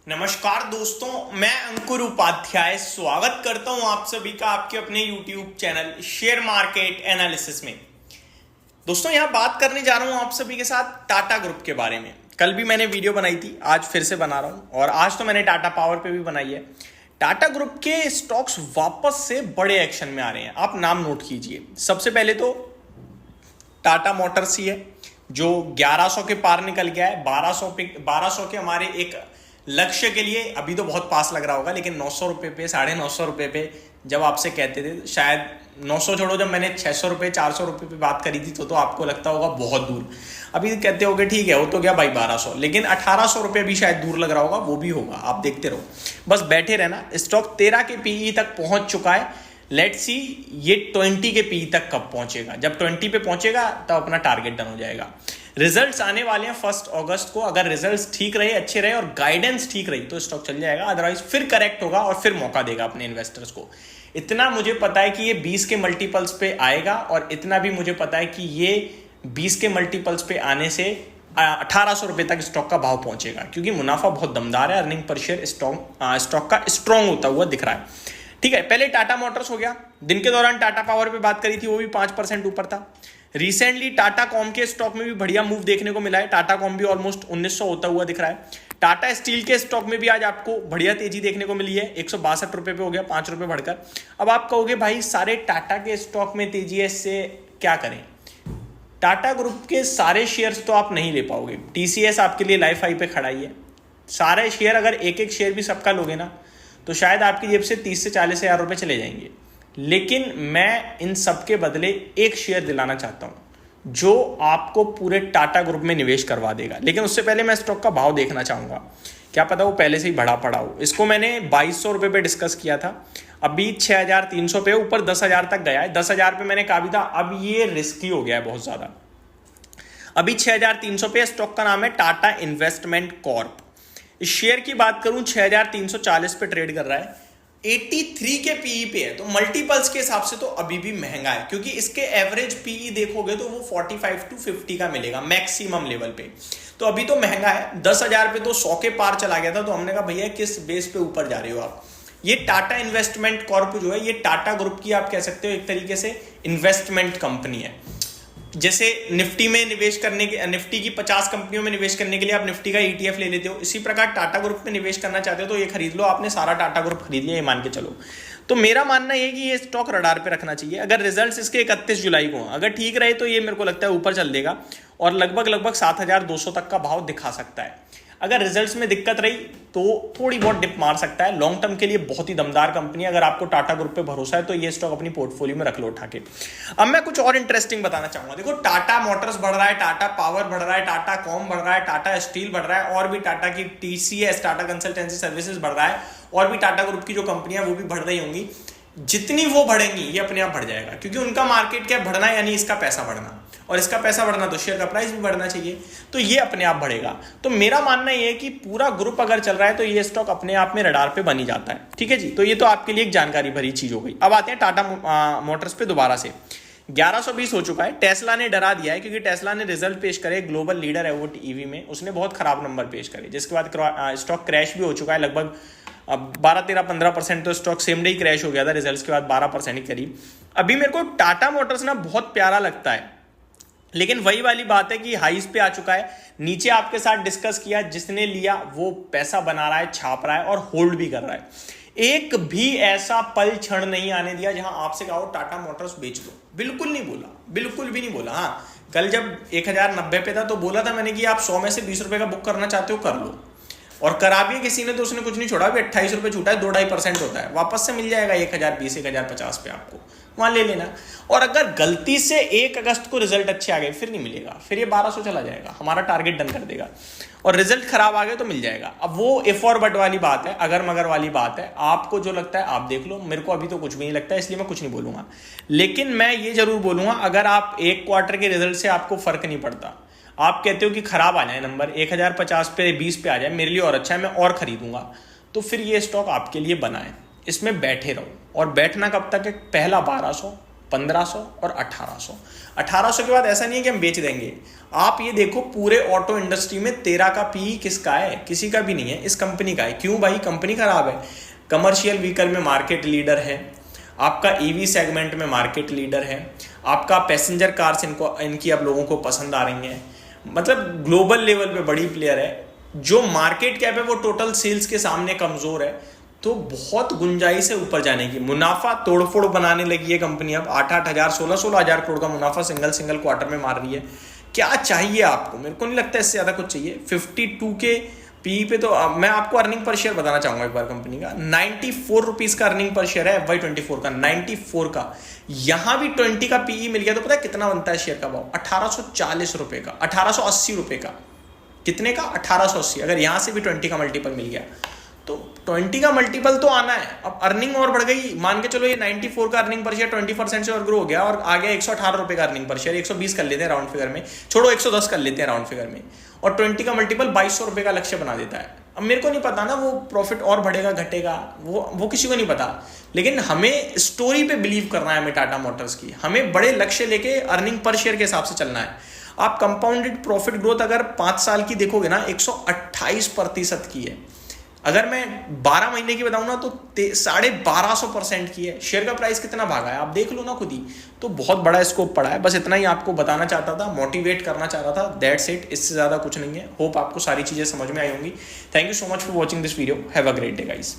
नमस्कार दोस्तों, मैं अंकुर उपाध्याय स्वागत करता हूं आप सभी का आपके अपने YouTube channel share market analysis में। दोस्तों यहां बात करने जा रहा हूं आप सभी के साथ टाटा ग्रुप के बारे में। कल भी मैंने वीडियो बनाई थी, आज फिर से बना रहा हूं और आज तो मैंने टाटा पावर पे भी बनाई है। टाटा ग्रुप के स्टॉक्स वापस से बड़े एक्शन में आ रहे हैं, आप नाम नोट कीजिए। सबसे पहले तो टाटा मोटर्स ही है जो 1100 के पार निकल गया है। 1200 के हमारे एक लक्ष्य के लिए अभी तो बहुत पास लग रहा होगा, लेकिन 900 रुपये पे 950 रुपये पे जब आपसे कहते थे, शायद 900 छोड़ो, जब मैंने 600 रुपये 400 रुपये पे बात करी थी तो आपको लगता होगा बहुत दूर। अभी कहते होगे ठीक है, वो तो क्या भाई 1200, लेकिन 1800 रुपये भी शायद दूर लग रहा होगा, वो भी होगा। आप देखते रहो, बस बैठे रहना। स्टॉक 13 के पीई तक पहुंच चुका है। लेट्स सी ये 20 के पीई तक कब पहुंचेगा। जब 20 पे पहुंचेगा तब अपना टारगेट डन हो जाएगा। रिजल्ट्स आने वाले हैं 1 अगस्त को। अगर रिजल्ट्स ठीक रहे, अच्छे रहे और गाइडेंस ठीक रही तो स्टॉक चल जाएगा, अदरवाइज फिर करेक्ट होगा और फिर मौका देगा अपने इन्वेस्टर्स को। इतना मुझे पता है कि ये 20 के मल्टीपल्स पे आएगा और इतना भी मुझे पता है कि ये 20 के मल्टीपल्स पे आने से 1800 रुपये तक स्टॉक का भाव पहुंचेगा, क्योंकि मुनाफा बहुत दमदार है। अर्निंग पर शेयर स्टॉक का स्ट्रॉन्ग होता हुआ दिख रहा है। ठीक है, पहले टाटा मोटर्स हो गया। दिन के दौरान टाटा पावर पे बात करी थी, वो भी 5% ऊपर था। रिसेंटली टाटा कॉम के स्टॉक में भी बढ़िया मूव देखने को मिला है। टाटा कॉम भी ऑलमोस्ट 1900 होता हुआ दिख रहा है। टाटा स्टील के स्टॉक में भी आज आपको बढ़िया तेजी देखने को मिली है, 162 रुपये पे हो गया, 5 रुपये बढ़कर। अब आप कहोगे भाई सारे टाटा के स्टॉक में तेजी है, इससे क्या करें। टाटा ग्रुप के सारे शेयर्स तो आप नहीं ले पाओगे। टीसीएस आपके लिए लाइफ हाई पे खड़ा ही है। सारे शेयर अगर एक एक शेयर भी सबका लोगे ना तो शायद आपकी जेब से 30 से 40 हज़ार रुपये चले जाएंगे। लेकिन मैं इन सब के बदले एक शेयर दिलाना चाहता हूं जो आपको पूरे टाटा ग्रुप में निवेश करवा देगा। लेकिन उससे पहले मैं स्टॉक का भाव देखना चाहूंगा, क्या पता वो पहले से ही बढ़ा पड़ा हो। इसको मैंने 2200 रुपये पे डिस्कस किया था, अभी 6300 पे, ऊपर 10,000 तक गया है। 10,000 पे मैंने कहा भी था, अब ये रिस्की हो गया है बहुत ज्यादा। अभी 6300 पे। स्टॉक का नाम है टाटा इन्वेस्टमेंट कॉर्प। इस शेयर की बात करूं 6340 पे ट्रेड कर रहा है, 83 के पीई पे है। तो मल्टीपल्स के हिसाब से तो अभी भी महंगा है, क्योंकि इसके एवरेज पीई देखोगे तो वो 45 to 50 का मिलेगा मैक्सिमम लेवल पे। तो अभी तो महंगा है। 10,000 पे तो 100 के पार चला गया था। तो हमने कहा भैया किस बेस पे ऊपर जा रहे हो आप। ये टाटा इन्वेस्टमेंट कॉर्प जो है, ये टाटा ग्रुप की आप कह सकते हो एक तरीके से इन्वेस्टमेंट कंपनी है। जैसे निफ्टी में निवेश करने के, निफ्टी की 50 कंपनियों में निवेश करने के लिए आप निफ्टी का ईटीएफ ले लेते हो, इसी प्रकार टाटा ग्रुप में निवेश करना चाहते हो तो ये खरीद लो। आपने सारा टाटा ग्रुप खरीद लिया, ये मान के चलो। तो मेरा मानना है कि ये स्टॉक रडार पे रखना चाहिए। अगर रिजल्ट्स इसके 31 जुलाई को अगर ठीक रहे तो ये मेरे को लगता है ऊपर चल देगा और लगभग 7200 तक का भाव दिखा सकता है। अगर रिजल्ट्स में दिक्कत रही तो थोड़ी बहुत डिप मार सकता है। लॉन्ग टर्म के लिए बहुत ही दमदार कंपनी है। अगर आपको टाटा ग्रुप पे भरोसा है तो ये स्टॉक अपनी पोर्टफोलियो में रख लो उठा के। अब मैं कुछ और इंटरेस्टिंग बताना चाहूंगा। देखो, टाटा मोटर्स बढ़ रहा है, टाटा पावर बढ़ रहा है, टाटा कॉम बढ़ रहा है, टाटा स्टील बढ़ रहा है, और भी टाटा की टीसीएस टाटा कंसल्टेंसी सर्विसेज बढ़ रहा है, और भी टाटा ग्रुप की जो कंपनियां वो भी बढ़ रही होंगी। जितनी वो बढ़ेंगी ये अपने आप बढ़ जाएगा, क्योंकि उनका मार्केट कैप बढ़ना यानी इसका पैसा बढ़ना, और इसका पैसा बढ़ना तो शेयर का प्राइस भी बढ़ना चाहिए। तो ये अपने आप बढ़ेगा। तो मेरा मानना ये है कि पूरा ग्रुप अगर चल रहा है तो ये स्टॉक अपने आप में रडार पे बनी जाता है। ठीक है जी, तो ये तो आपके लिए एक जानकारी भरी चीज हो गई। अब आते हैं टाटा मोटर्स पे दोबारा से। 1120 हो चुका है। टेस्ला ने डरा दिया है, क्योंकि टेस्ला ने रिजल्ट पेश करे, ग्लोबल लीडर है वो ईवी में, उसने बहुत खराब नंबर पेश करे, जिसके बाद स्टॉक क्रैश भी हो चुका है। लगभग 12-13-15% तो स्टॉक सेम डे ही क्रैश हो गया था रिजल्ट्स के बाद, 12% के करीब। अभी मेरे को टाटा मोटर्स ना बहुत प्यारा लगता है, लेकिन वही वाली बात है कि हाईस पे आ चुका है। नीचे आपके साथ डिस्कस किया, जिसने लिया वो पैसा बना रहा है, छाप रहा है और होल्ड भी कर रहा है। एक भी ऐसा पल क्षण नहीं आने दिया जहां आपसे कहो टाटा मोटर्स बेच लो। बिल्कुल नहीं बोला, बिल्कुल भी नहीं बोला। हाँ, कल जब 1090 पे था तो बोला था मैंने कि आप 100 में से 20 रुपए का बुक करना चाहते हो कर लो, और करा भी किसी ने तो उसने कुछ नहीं छोड़ा। अभी 28 रुपये छूटा है, 2-2.5% होता है, वापस से मिल जाएगा 1020 1050 पे आपको, वहां ले लेना। और अगर गलती से 1 अगस्त को रिजल्ट अच्छे आ गए फिर नहीं मिलेगा, फिर ये 1200 चला जाएगा, हमारा टारगेट डन कर देगा। और रिजल्ट खराब आ गए तो मिल जाएगा। अब वो इफ और बट वाली बात है, अगर मगर वाली बात है। आपको जो लगता है आप देख लो, मेरे को अभी तो कुछ भी नहीं लगता है, इसलिए मैं कुछ नहीं बोलूंगा। लेकिन मैं ये जरूर बोलूंगा, अगर आप 1 क्वार्टर के रिजल्ट से आपको फर्क नहीं पड़ता, आप कहते हो कि खराब आ जाए नंबर, 1050 पे 20 पे आ जाए, मेरे लिए और अच्छा है, मैं और खरीदूंगा, तो फिर ये स्टॉक आपके लिए बना है। इसमें बैठे रहो। और बैठना कब तक है? पहला 1200, 1500 और 1800। 1800 के बाद ऐसा नहीं है कि हम बेच देंगे। आप ये देखो पूरे ऑटो इंडस्ट्री में 13 का पीई किसका है? किसी का भी नहीं है, इस कंपनी का है। क्यों भाई? कंपनी खराब है। कमर्शियल व्हीकल में मार्केट लीडर है, आपका ईवी सेगमेंट में मार्केट लीडर है, आपका पैसेंजर कार्स इनकी अब लोगों को पसंद आ रही हैं, मतलब ग्लोबल लेवल पे बड़ी प्लेयर है। जो मार्केट कैप है वो टोटल सेल्स के सामने कमजोर है, तो बहुत गुंजाइश है ऊपर जाने की। मुनाफा तोड़फोड़ बनाने लगी है कंपनी, अब 8-8 हजार 16-16 हजार करोड़ का मुनाफा सिंगल क्वार्टर में मार रही है। क्या चाहिए आपको? मेरे को नहीं लगता इससे ज्यादा कुछ चाहिए। 52 के पी पे तो मैं आपको अर्निंग पर शेयर बताना चाहूंगा एक बार कंपनी का। 94 रुपीज का अर्निंग पर शेयर है FY24 का, 94 का। यहां भी 20 का पीई मिल गया तो पता है कितना बनता है शेयर का भाव? 1840 रुपए का, 1880 रुपए का। कितने का? 1880। अगर यहां से भी 20 का मल्टीपल मिल गया तो 20 का मल्टीपल तो आना है। अब अर्निंग और बढ़ गई, मान के चलो ये 94 का अर्निंग पर शेयर 20% से और ग्रो हो गया और आ गया 118 रुपए का अर्निंग पर शेयर। 120 कर लेते हैं राउंड फिगर में, छोड़ो 110 कर लेते हैं राउंड फिगर में, और 20 का मल्टीपल 2200 रुपए का लक्ष्य बना देता है। अब मेरे को नहीं पता ना वो प्रॉफिट और बढ़ेगा घटेगा, वो किसी को नहीं पता, लेकिन हमें स्टोरी पे बिलीव करना है। हमें टाटा मोटर्स की, हमें बड़े लक्ष्य लेके अर्निंग पर शेयर के हिसाब से चलना है। आप कंपाउंडेड प्रॉफिट ग्रोथ अगर 5 साल की देखोगे ना 128% की है। अगर मैं 12 महीने की बताऊं ना तो 1250% की है। शेयर का प्राइस कितना भागा है आप देख लो ना खुद ही। तो बहुत बड़ा स्कोप पड़ा है। बस इतना ही आपको बताना चाहता था, मोटिवेट करना चाह रहा था, दैट्स इट। इससे ज्यादा कुछ नहीं है। होप आपको सारी चीजें समझ में आई होंगी। Thank you so much for watching this video. Have a great day guys.